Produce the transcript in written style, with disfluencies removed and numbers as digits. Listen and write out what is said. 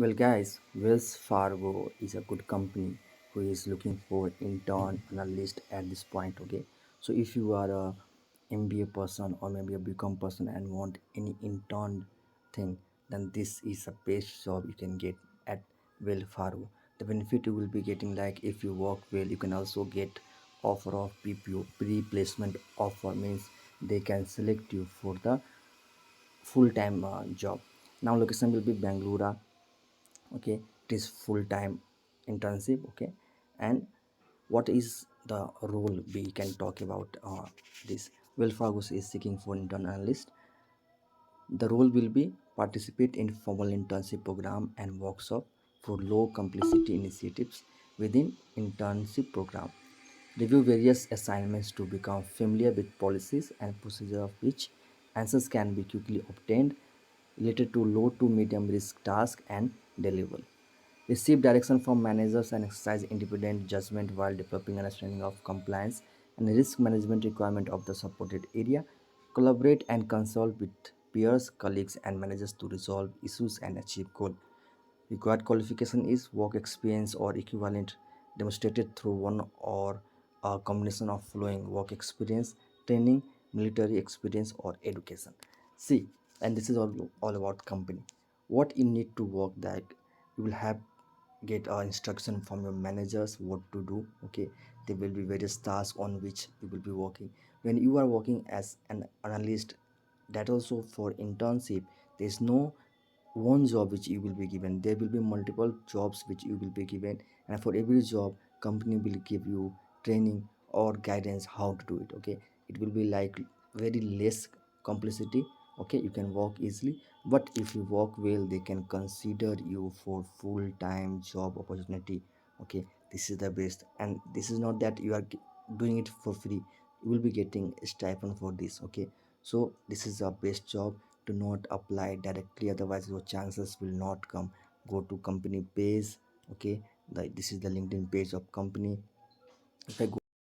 Well, guys, Wells Fargo is a good company who is looking for intern analyst at this point. Okay, so if you are a MBA person or maybe a BCom person and want any intern thing, then this is the best job you can get at Wells Fargo. The benefit you will be getting, like if you work well, you can also get offer of PPO, pre-placement offer, means they can select you for the full-time job. Now location will be Bangalore. Okay, it is full-time internship. Okay, and what is the role we can talk about this. Well, Fargo is seeking for intern analyst. The role will be participate in formal internship program and workshop for low complexity initiatives within internship program. Review various assignments to become familiar with policies and procedure of which answers can be quickly obtained related to low to medium risk task and deliverable. Receive direction from managers and exercise independent judgment while developing understanding of compliance and risk management requirement of the supported area. Collaborate and consult with peers, colleagues, and managers to resolve issues and achieve goals. Required qualification is work experience or equivalent demonstrated through one or a combination of following: work experience, training, military experience, or education. See, and this is all about company. What you need to work, that you will have get instruction from your managers what to do. Okay, there will be various tasks on which you will be working when you are working as an analyst. That also for internship, there is no one job which you will be given. There will be multiple jobs which you will be given, and for every job company will give you training or guidance how to do it. Okay, it will be like very less complexity. Okay, you can work easily, but if you work well they can consider you for full-time job opportunity. Okay, this is the best, and this is not that you are doing it for free. You will be getting a stipend for this. Okay, so this is a best job. Do not apply directly, otherwise your chances will not come. Go to company page. Okay, this is the LinkedIn page of company. If I go